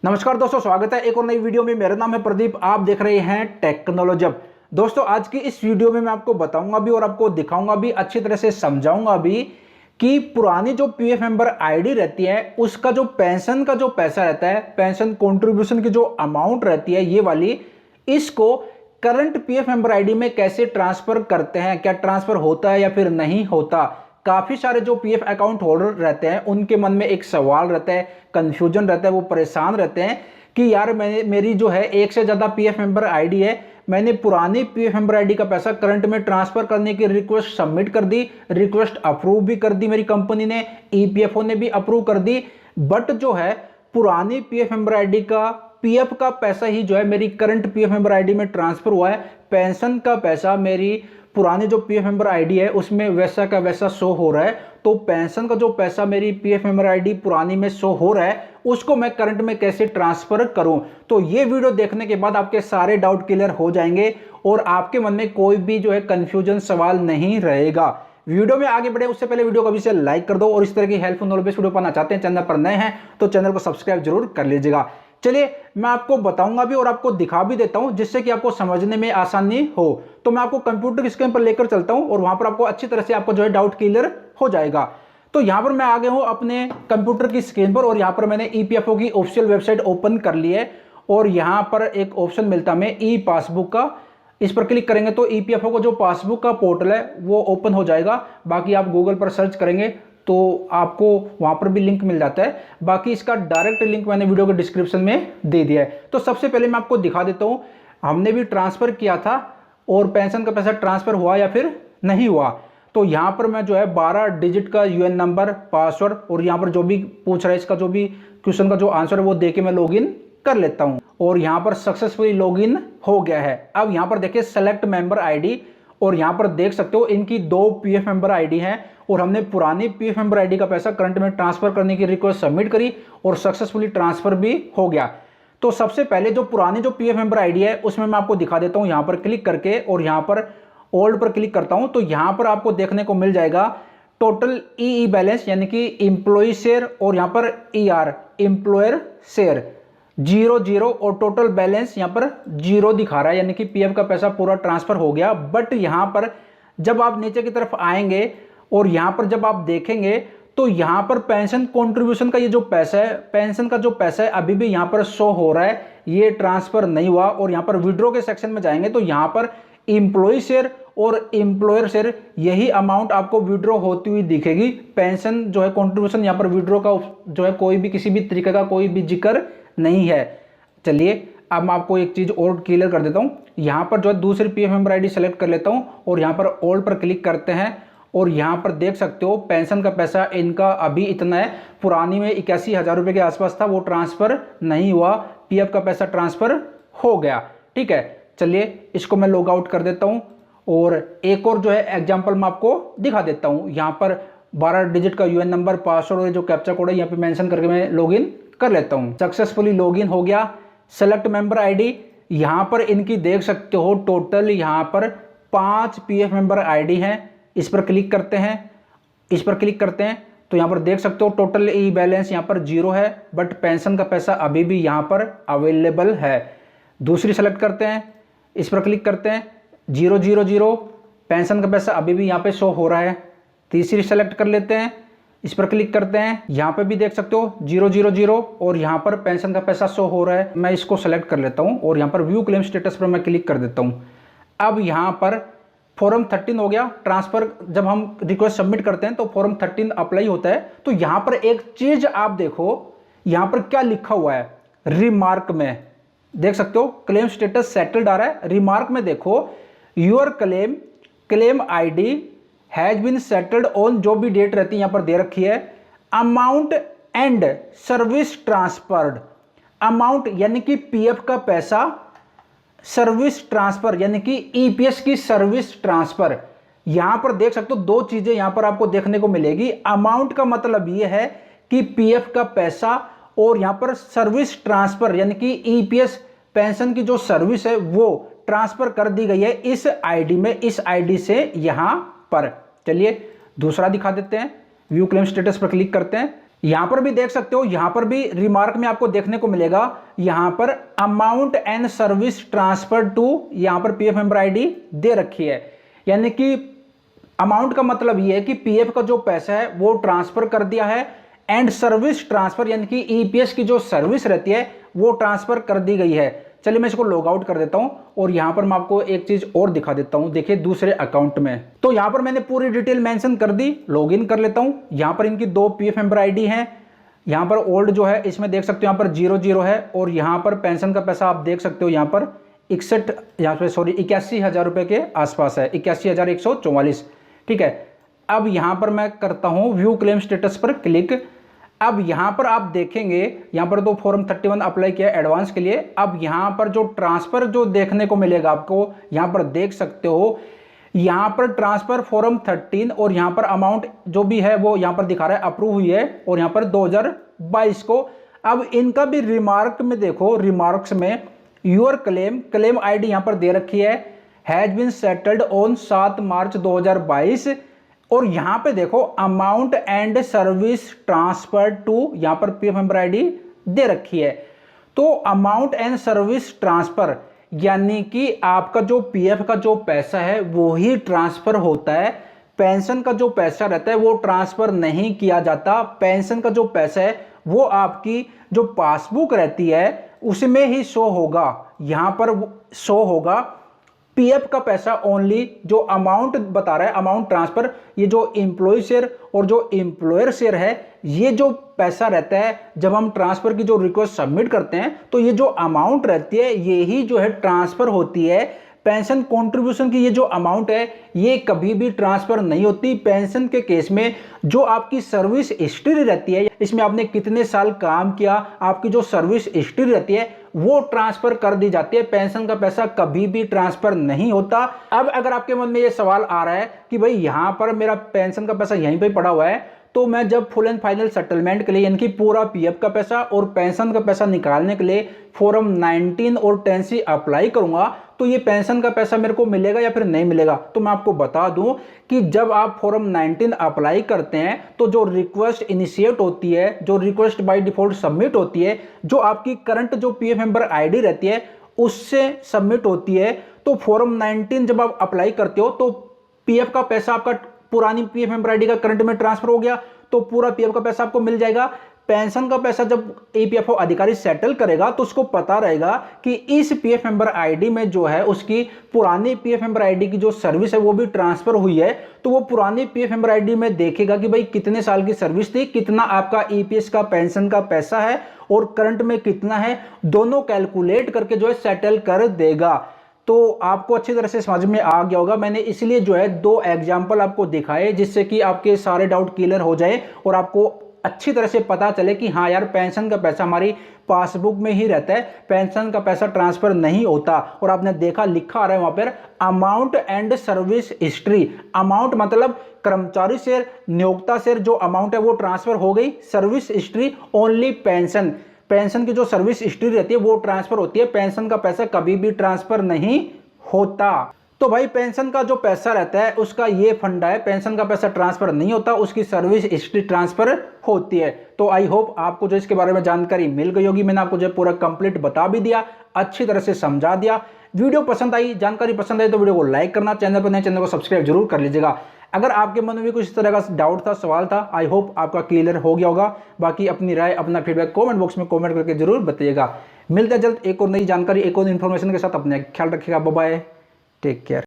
नमस्कार दोस्तों, स्वागत है एक और नई वीडियो में। मेरा नाम है प्रदीप, आप देख रहे हैं टेक्नोलॉजब। दोस्तों आज की इस वीडियो में मैं आपको बताऊंगा भी और आपको दिखाऊंगा भी, अच्छी तरह से समझाऊंगा भी कि पुरानी जो पीएफ मेंबर आईडी रहती है उसका जो पेंशन का जो पैसा रहता है, पेंशन कंट्रीब्यूशन की जो अमाउंट रहती है, ये वाली इसको करंट पीएफ मेंबर आईडी में कैसे ट्रांसफर करते हैं, क्या ट्रांसफर होता है या फिर नहीं होता। काफी सारे जो पीएफ अकाउंट होल्डर रहते हैं उनके मन में एक सवाल रहता है, कंफ्यूजन रहता है, वो परेशान रहते हैं कि यार मेरी जो है एक से ज्यादा पीएफ मेंबर आईडी है, मैंने पुरानी पीएफ मेंबर आईडी का पैसा करंट में ट्रांसफर करने की रिक्वेस्ट सबमिट कर दी, रिक्वेस्ट अप्रूव भी कर दी मेरी कंपनी ने, ईपीएफओ ने भी अप्रूव कर दी, बट जो है पुरानी पीएफ मेंबर आईडी का पीएफ का पैसा ही जो है मेरी करंट पीएफ मेंबर आईडी में ट्रांसफर हुआ है। पेंशन का पैसा मेरी पुरानी जो पीएफ मेंबर आईडी है उसमें वैसा का वैसा शो हो रहा है, तो पेंशन का जो पैसा मेरी पीएफ मेंबर आईडी पुरानी में शो हो रहा है उसको मैं करंट में कैसे ट्रांसफर करूं। तो ये वीडियो देखने के बाद आपके सारे डाउट क्लियर हो जाएंगे और आपके मन में कोई भी जो है कंफ्यूजन सवाल नहीं रहेगा। वीडियो में आगे बढ़े उससे पहले वीडियो को अभी से लाइक कर दो और इस तरह की हेल्पफुल नॉलेज बेस्ड वीडियो पाना चाहते हैं, चैनल पर नए हैं तो चैनल को सब्सक्राइब जरूर कर लीजिएगा। चलिए मैं आपको बताऊंगा भी और आपको दिखा भी देता हूं जिससे कि आपको समझने में आसानी हो। तो मैं आपको कंप्यूटर की स्क्रीन पर लेकर चलता हूं और वहां पर आपको अच्छी तरह से आपको जो है डाउट क्लियर हो जाएगा। तो यहां पर मैं आ गया हूं अपने कंप्यूटर की स्क्रीन पर और यहां पर मैंने ईपीएफओ की ऑफिशियल वेबसाइट ओपन कर ली है और यहां पर एक ऑप्शन मिलता है ई पासबुक का, इस पर क्लिक करेंगे तो ईपीएफओ का जो पासबुक का पोर्टल है वो ओपन हो जाएगा। बाकी आप गूगल पर सर्च करेंगे तो आपको वहां पर भी लिंक मिल जाता है, बाकी इसका डायरेक्ट लिंक मैंने वीडियो के डिस्क्रिप्शन में दे दिया है। तो सबसे पहले मैं आपको दिखा देता हूं हमने भी ट्रांसफर किया था और पेंशन का पैसा ट्रांसफर हुआ या फिर नहीं हुआ। तो यहां पर मैं जो है 12 डिजिट का यूएन नंबर, पासवर्ड और यहां पर जो भी पूछ रहा है इसका जो भी क्वेश्चन का जो आंसर है वो दे के मैं लॉगिन कर लेता हूं और यहां पर सक्सेसफुली लॉगिन हो गया है। अब यहां पर देखिए सेलेक्ट मेंबर आईडी और यहां पर देख सकते हो इनकी 2 पीएफ मेंबर आईडी हैं और हमने पुरानी पीएफ मेंबर आईडी का पैसा करंट में ट्रांसफर करने की रिक्वेस्ट सबमिट करी और सक्सेसफुली ट्रांसफर भी हो गया। तो सबसे पहले जो पुरानी जो पीएफ मेंबर आईडी है उसमें मैं आपको दिखा देता हूं, यहां पर क्लिक करके और यहां पर ओल्ड पर क्लिक करता हूं तो यहां पर आपको देखने को मिल जाएगा टोटल ई बैलेंस यानी कि इंप्लॉय शेयर और यहां पर ईआर एम्प्लॉयर शेयर 0 और टोटल बैलेंस यहां पर 0 दिखा रहा है, यानी कि पीएफ का पैसा पूरा ट्रांसफर हो गया। बट यहां पर जब आप नीचे की तरफ आएंगे और यहां पर जब आप देखेंगे तो यहां पर पेंशन कंट्रीब्यूशन का ये जो पैसा है, पेंशन का जो पैसा है अभी भी यहां पर शो हो रहा है, ये ट्रांसफर नहीं हुआ। और यहां पर विड्रॉ के सेक्शन में जाएंगे तो यहां पर इंप्लॉय शेयर और एम्प्लॉयर शेयर यही अमाउंट आपको विड्रॉ होती हुई दिखेगी। पेंशन जो है कंट्रीब्यूशन यहां पर विड्रॉ का जो है कोई भी किसी भी तरीके का कोई भी जिक्र नहीं है। चलिए अब मैं आपको एक चीज और क्लियर कर देता हूं, यहां पर जो है दूसरी पीएफ मेंबर आईडी सेलेक्ट कर लेता हूं और यहां पर ऑल पर क्लिक करते हैं और यहां पर देख सकते हो पेंशन का पैसा इनका अभी इतना है, पुरानी में 81,000 रुपए के आसपास था, वो ट्रांसफर नहीं हुआ, पीएफ का पैसा ट्रांसफर हो गया। ठीक है, चलिए इसको मैं लॉग आउट कर देता हूं और एक और जो है एग्जाम्पल मैं आपको दिखा देता हूं। यहां पर 12 डिजिट का यूएन नंबर, पासवर्ड और जो कैप्चा कोड है यहाँ पे मेंशन करके मैं लॉगिन कर लेता हूं। सक्सेसफुली लॉगिन हो गया। सेलेक्ट मेंबर आईडी, यहां पर इनकी देख सकते हो टोटल यहां पर 5 पीएफ मेंबर आईडी हैं। इस पर क्लिक करते हैं, इस पर क्लिक करते हैं तो यहां पर देख सकते हो टोटल ई बैलेंस यहां पर 0 है, बट पेंशन का पैसा अभी भी यहां पर अवेलेबल है। दूसरी सेलेक्ट करते हैं, इस पर क्लिक करते हैं 000, पेंशन का पैसा अभी भी यहां पे शो हो रहा है। तीसरी सेलेक्ट कर लेते हैं, इस पर क्लिक करते हैं, यहां पे भी देख सकते हो 000 और यहां पर पेंशन का पैसा शो हो रहा है। मैं इसको सेलेक्ट कर लेता हूं और यहां पर व्यू क्लेम स्टेटस पर मैं क्लिक कर देता हूं। अब यहां पर फॉर्म 13 हो गया, ट्रांसफर जब हम रिक्वेस्ट सबमिट करते हैं तो फॉर्म 13 अप्लाई होता है। तो यहां पर एक चीज आप देखो, यहां पर क्या लिखा हुआ है, रिमार्क में देख सकते हो क्लेम स्टेटस सेटल्ड आ रहा है। रिमार्क में देखो your claim ID has been settled on, जो भी डेट रहती है यहां पर दे रखी है, amount and service transferred. Amount यानी कि पीएफ का पैसा, सर्विस ट्रांसफर यानी कि ईपीएस की सर्विस ट्रांसफर। यहां पर देख सकते हो 2 चीजें यहां पर आपको देखने को मिलेगी। अमाउंट का मतलब यह है कि पीएफ का पैसा और यहां पर सर्विस ट्रांसफर यानी कि ईपीएस पेंशन की जो सर्विस है वो ट्रांसफर कर दी गई है इस आईडी में, इस आईडी से यहां पर। चलिए दूसरा दिखा देते हैं, व्यू क्लेम स्टेटस पर क्लिक करते हैं, यहां पर भी देख सकते हो, यहां पर भी रिमार्क में आपको देखने को मिलेगा, यहां पर amount and service transfer to, यहां पर पीएफ मेंबर आईडी दे रखी है। यानी कि अमाउंट का मतलब यह है कि पीएफ का जो पैसा है वो ट्रांसफर कर दिया है, एंड सर्विस ट्रांसफर यानी कि ईपीएस की जो सर्विस रहती है वो ट्रांसफर कर दी गई है। चलिए मैं इसको लॉग आउट कर देता हूं और यहां पर मैं आपको एक चीज और दिखा देता हूं। देखिए दूसरे अकाउंट में, तो यहां पर मैंने पूरी डिटेल मेंशन कर दी, लॉगिन कर लेता हूं। यहां पर इनकी 2 पीएफ मेंबर आईडी हैं। यहां पर ओल्ड जो है इसमें देख सकते हो, यहां पर 00 है, और यहां पर पेंशन का पैसा आप देख सकते हो, यहां पर 81,000 रुपए के आसपास है, 81,144। ठीक है, अब यहां पर मैं करता हूं व्यू क्लेम स्टेटस पर क्लिक। अब यहां पर आप देखेंगे, यहां पर तो फॉर्म 31 अप्लाई किया एडवांस के लिए। अब यहां पर जो ट्रांसफर जो देखने को मिलेगा आपको, यहां पर देख सकते हो, यहां पर ट्रांसफर फॉर्म 13 और यहां पर अमाउंट जो भी है वो यहां पर दिखा रहा है अप्रूव हुई है, और यहां पर 2022 को। अब इनका भी रिमार्क में देखो, रिमार्क्स में योर क्लेम आईडी यहां पर दे रखी है, has been settled on 7 March 2022, और यहां पे देखो amount and service transfer to, यहां पर पीएफ मेंबर आईडी दे रखी है। तो अमाउंट एंड सर्विस ट्रांसफर यानी कि आपका जो पीएफ का जो पैसा है वो ही ट्रांसफर होता है, पेंशन का जो पैसा रहता है वो ट्रांसफर नहीं किया जाता। पेंशन का जो पैसा है वो आपकी जो पासबुक रहती है उसमें ही शो होगा, यहां पर शो होगा पीएफ का पैसा ओनली, जो अमाउंट बता रहा है अमाउंट ट्रांसफर, ये जो एम्प्लॉय शेयर और जो एम्प्लॉयर शेयर है, ये जो पैसा रहता है जब हम ट्रांसफर की जो रिक्वेस्ट सबमिट करते हैं, तो ये जो अमाउंट रहती है ये ही जो है ट्रांसफर होती है। पेंशन कंट्रीब्यूशन की ये जो अमाउंट है ये कभी भी ट्रांसफर नहीं होती। पेंशन के केस में जो आपकी सर्विस हिस्ट्री रहती है, इसमें आपने कितने साल काम किया, आपकी जो सर्विस हिस्ट्री रहती है वो ट्रांसफर कर दी जाती है। पेंशन का पैसा कभी भी ट्रांसफर नहीं होता। अब अगर आपके मन में ये सवाल आ रहा है कि भाई यहां पर मेरा पेंशन का पैसा यहीं पे पड़ा हुआ है, तो मैं जब फुल एंड फाइनल सेटलमेंट के लिए यानी कि पूरा पीएफ का पैसा और पेंशन का पैसा निकालने के लिए फॉर्म 19 और 10C अप्लाई करूंगा, तो ये पेंशन का पैसा मेरे को मिलेगा या फिर नहीं मिलेगा? तो मैं आपको बता दूं कि जब आप फॉर्म 19 अप्लाई करते हैं तो जो रिक्वेस्ट इनिशिएट होती है, जो रिक्वेस्ट बाय डिफॉल्ट सबमिट होती है, जो आपकी करंट जो पीएफ मेंबर आईडी रहती है उससे सबमिट होती है। तो फॉर्म 19 जब आप अप्लाई करते हो तो पीएफ का पैसा आपका पुरानी पीएफ मेंबर आईडी का करंट में ट्रांसफर हो गया, तो पूरा पीएफ का पैसा आपको मिल जाएगा। पेंशन का पैसा जब ईपीएफओ अधिकारी सेटल करेगा तो उसको पता रहेगा कि इस पीएफ मेंबर आईडी में जो है उसकी पुरानी पीएफ मेंबर आईडी की जो सर्विस है वो भी ट्रांसफर हुई है। तो वो पुरानी पीएफ मेंबर आईडी में देखेगा कि भाई कितने साल की सर्विस थी, कितना आपका ईपीएस का पेंशन का पैसा है और करंट में कितना है, दोनों कैलकुलेट करके जो है सेटल कर देगा। तो आपको अच्छी तरह से समझ में आ गया होगा। मैंने इसलिए जो है 2 एग्जाम्पल आपको दिखाए जिससे कि आपके सारे डाउट क्लियर हो जाए और आपको अच्छी तरह से पता चले कि हाँ यार पेंशन का पैसा हमारी पासबुक में ही रहता है, पेंशन का पैसा ट्रांसफर नहीं होता। और आपने देखा लिखा आ रहा है वहां पर amount and service history. Amount मतलब कर्मचारी शेयर, नियोक्ता शेयर जो अमाउंट है वो ट्रांसफर हो गई, service history only pension, pension की जो सर्विस हिस्ट्री रहती है वो ट्रांसफर होती है, पेंशन का पैसा कभी भी ट्रांसफर नहीं होता। तो भाई पेंशन का जो पैसा रहता है उसका ये फंडा है, पेंशन का पैसा ट्रांसफर नहीं होता, उसकी सर्विस हिस्ट्री ट्रांसफर होती है। तो आई होप आपको जो इसके बारे में जानकारी मिल गई होगी। मैंने आपको जो पूरा कंप्लीट बता भी दिया, अच्छी तरह से समझा दिया। वीडियो पसंद आई, जानकारी पसंद आई तो वीडियो को लाइक करना, चैनल पर नए चैनल को सब्सक्राइब जरूर कर लीजिएगा। अगर आपके मन में भी कुछ इस तरह का डाउट था, सवाल था, आई होप आपका क्लियर हो गया होगा। बाकी अपनी राय, अपना फीडबैक कमेंट बॉक्स में कमेंट करके जरूर बताइएगा। मिलते हैं जल्द एक और नई जानकारी, एक और इन्फॉर्मेशन के साथ। अपने ख्याल रखिएगा, बाय बाय, टेक केयर।